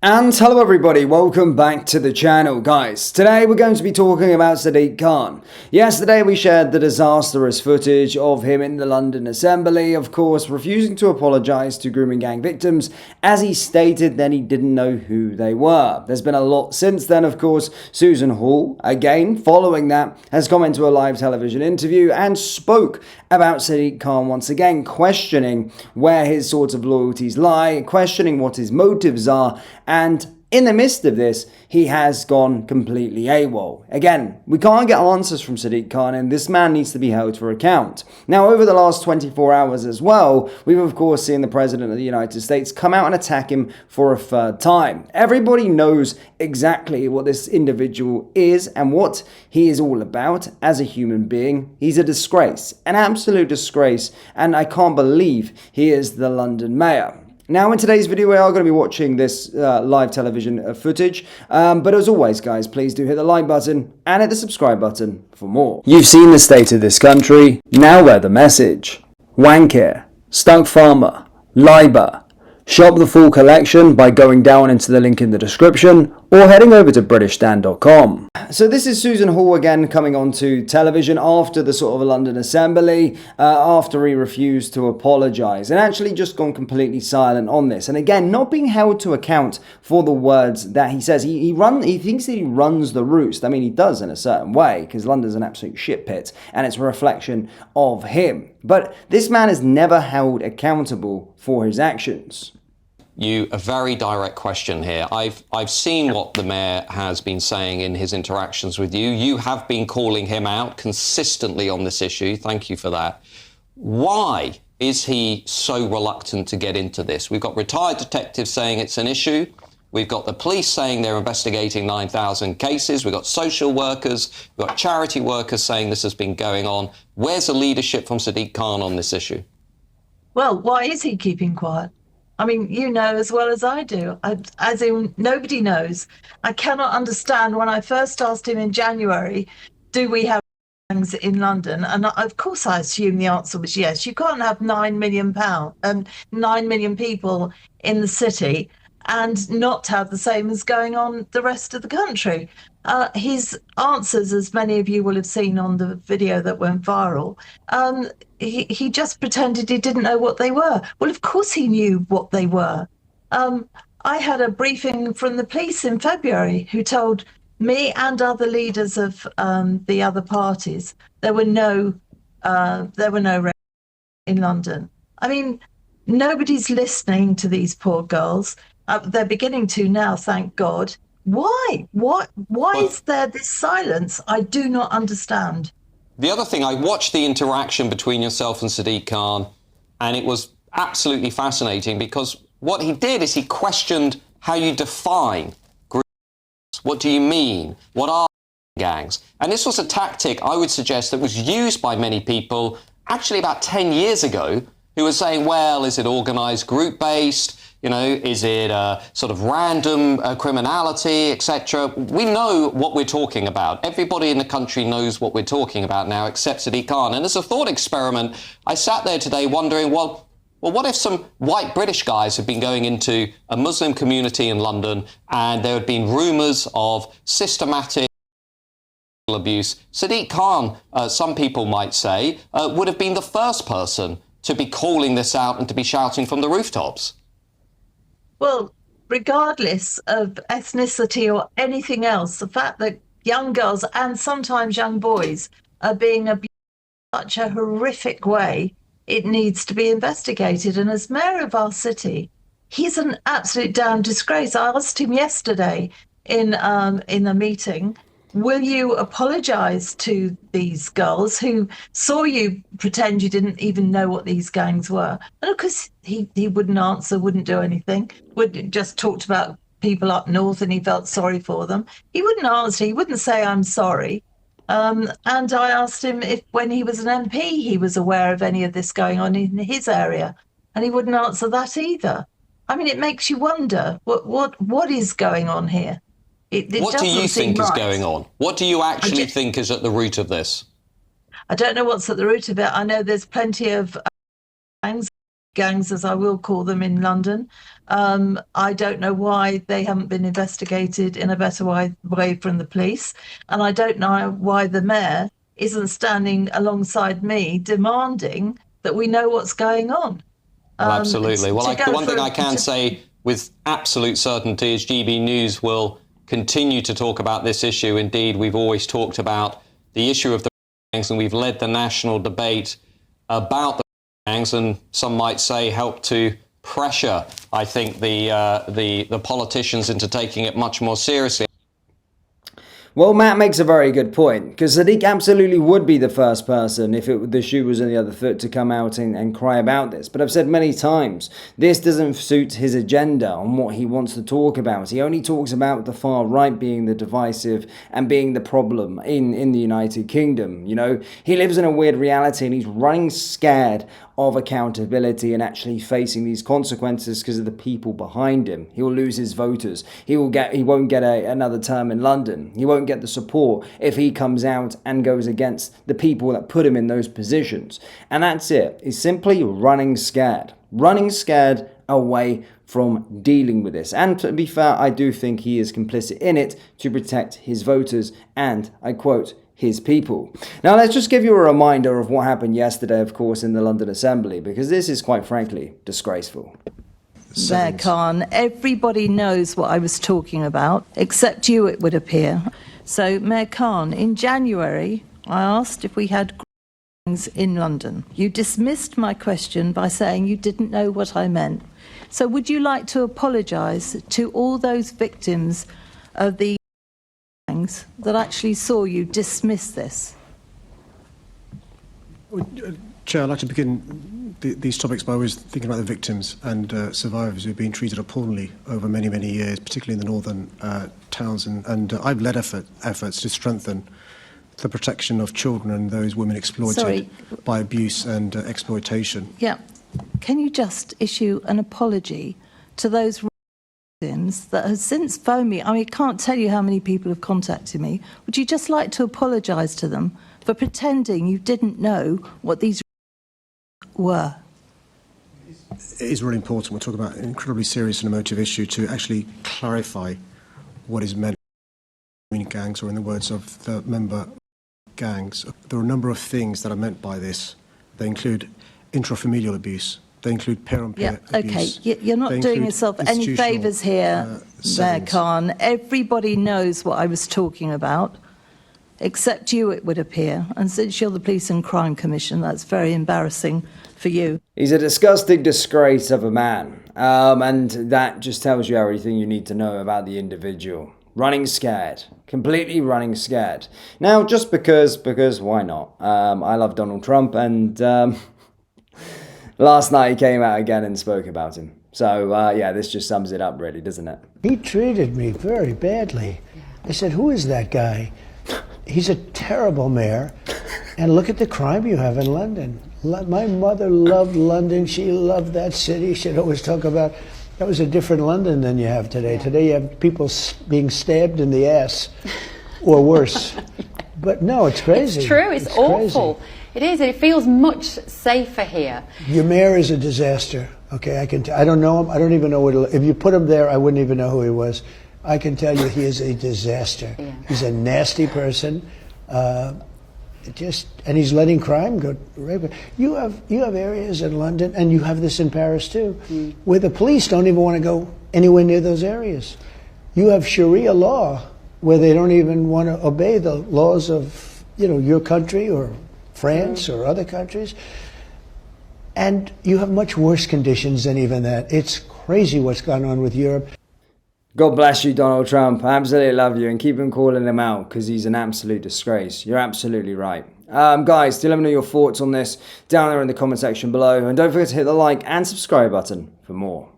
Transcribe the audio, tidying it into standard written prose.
And hello everybody, welcome back to the channel. Guys, today we're going to be talking about Sadiq Khan. Yesterday we shared the disastrous footage of him in the London Assembly, of course refusing to apologise to grooming gang victims, as he stated that he didn't know who they were. There's been a lot since then, of course. Susan Hall, again following that, has come into a live television interview and spoke about Sadiq Khan once again, questioning where his sorts of loyalties lie, questioning what his motives are, and in the midst of this, he has gone completely AWOL. Again, we can't get answers from Sadiq Khan, and this man needs to be held for account. Now, over the last 24 hours as well, we've of course seen the President of the United States come out and attack him for a third time. Everybody knows exactly what this individual is and what he is all about as a human being. He's a disgrace, an absolute disgrace, and I can't believe he is the London mayor. Now, in today's video, we are going to be watching this live television footage. But as always, guys, please do hit the like button and hit the subscribe button for more. You've seen the state of this country. Now wear the message. Wankir, Stuck Farmer, Liber. Shop the full collection by going down into the link in the description or heading over to BritishStan.com. So this is Susan Hall again coming onto television after the sort of London Assembly, after he refused to apologise and actually just gone completely silent on this. And again, not being held to account for the words that he says. He thinks that he runs the roost. I mean, he does in a certain way, because London's an absolute shit pit and it's a reflection of him. But this man is never held accountable for his actions. A very direct question here. I've seen what the mayor has been saying in his interactions with you. You have been calling him out consistently on this issue. Thank you for that. Why is he so reluctant to get into this? We've got retired detectives saying it's an issue. We've got the police saying they're investigating 9,000 cases. We've got social workers, we've got charity workers saying this has been going on. Where's the leadership from Sadiq Khan on this issue? Well, why is he keeping quiet? I mean, you know as well as I do, as in nobody knows. I cannot understand. When I first asked him in January, do we have gangs in London? And of course I assumed the answer was yes. You can't have 9 million people in the city and not have the same as going on the rest of the country. His answers, as many of you will have seen on the video that went viral, he just pretended he didn't know what they were. Well, of course he knew what they were. I had a briefing from the police in February who told me and other leaders of the other parties there were no rapes in London. I mean, nobody's listening to these poor girls. They're beginning to now, thank God. Why? Why is there this silence? I do not understand. The other thing, I watched the interaction between yourself and Sadiq Khan, and it was absolutely fascinating because what he did is he questioned how you define groups. What do you mean? What are gangs? And this was a tactic, I would suggest, that was used by many people actually about 10 years ago, who were saying, well, is it organised, group-based? You know, is it sort of random criminality, etc.? We know what we're talking about. Everybody in the country knows what we're talking about now, except Sadiq Khan. And as a thought experiment, I sat there today wondering, well, what if some white British guys had been going into a Muslim community in London and there had been rumours of systematic abuse? Sadiq Khan, some people might say, would have been the first person to be calling this out and to be shouting from the rooftops. Well, regardless of ethnicity or anything else, the fact that young girls and sometimes young boys are being abused in such a horrific way, it needs to be investigated. And as mayor of our city, he's an absolute damn disgrace. I asked him yesterday in a meeting, will you apologise to these girls who saw you pretend you didn't even know what these gangs were? And of course, he wouldn't answer, wouldn't do anything, just talked about people up north and he felt sorry for them. He wouldn't answer, he wouldn't say, I'm sorry. And I asked him if when he was an MP, he was aware of any of this going on in his area. And he wouldn't answer that either. I mean, it makes you wonder, what is going on here? What do you think is going on? What do you actually think is at the root of this? I don't know what's at the root of it. I know there's plenty of gangs gangs, as I will call them, in London. I don't know why they haven't been investigated in a better way from the police. And I don't know why the mayor isn't standing alongside me demanding that we know what's going on. Well, absolutely. Well, the one thing I can say with absolute certainty is GB News will continue to talk about this issue. Indeed, we've always talked about the issue of the gangs, and we've led the national debate about the gangs, and some might say helped to pressure, I think, the politicians into taking it much more seriously. Well, Matt makes a very good point, because Sadiq absolutely would be the first person, if the shoe was on the other foot, to come out and cry about this. But I've said many times, this doesn't suit his agenda on what he wants to talk about. He only talks about the far right being the divisive and being the problem in the United Kingdom. You know, he lives in a weird reality, and he's running scared of accountability and actually facing these consequences because of the people behind him. He will lose his voters. He won't get another term in London. He won't get the support if he comes out and goes against the people that put him in those positions. And that's it. He's simply running scared away from dealing with this. And to be fair, I do think he is complicit in it to protect his voters and, I quote, his people. Now, let's just give you a reminder of what happened yesterday, of course, in the London Assembly, because this is, quite frankly, disgraceful. Mayor Khan, everybody knows what I was talking about, except you, it would appear. So, Mayor Khan, in January, I asked if we had gangs in London. You dismissed my question by saying you didn't know what I meant. So would you like to apologise to all those victims of the gangs that actually saw you dismiss this? Chair, I'd like to begin these topics by always thinking about the victims and survivors who've been treated appallingly over many, many years, particularly in the northern towns. And I've led efforts to strengthen the protection of children and those women exploited by abuse and exploitation. Yeah. Can you just issue an apology to those victims that have since phoned me? I mean, I can't tell you how many people have contacted me. Would you just like to apologise to them for pretending you didn't know what these were? It is really important. We're talking about an incredibly serious and emotive issue to actually clarify what is meant by gangs, or in the words of the member gangs. There are a number of things that are meant by this. They include intrafamilial abuse. They include peer-on-peer abuse. Okay, you're not doing yourself any favours here, Mayor Khan. Everybody knows what I was talking about, except you, it would appear. And since you're the Police and Crime Commission, that's very embarrassing for you. He's a disgusting disgrace of a man. And that just tells you everything you need to know about the individual. Running scared. Completely running scared. Now, just because why not? I love Donald Trump, and last night he came out again and spoke about him. So, yeah, this just sums it up, really, doesn't it? He treated me very badly. I said, who is that guy? He's a terrible mayor. And look at the crime you have in London. My mother loved London. She loved that city. She'd always talk about, that was a different London than you have today. Today you have people being stabbed in the ass, or worse. But no, it's crazy. It's true. It's awful. Crazy. It is. It feels much safer here. Your mayor is a disaster. Okay, I don't know him. I don't even know what. If you put him there, I wouldn't even know who he was. I can tell you, he is a disaster. Yeah. He's a nasty person. And he's letting crime go rampant. You have areas in London, and you have this in Paris too, where the police don't even want to go anywhere near those areas. You have Sharia law where they don't even want to obey the laws of, your country or France or other countries. And you have much worse conditions than even that. It's crazy what's gone on with Europe. God bless you, Donald Trump. I absolutely love you, and keep on calling him out, because he's an absolute disgrace. You're absolutely right. Guys, do let me know your thoughts on this down there in the comment section below. And don't forget to hit the like and subscribe button for more.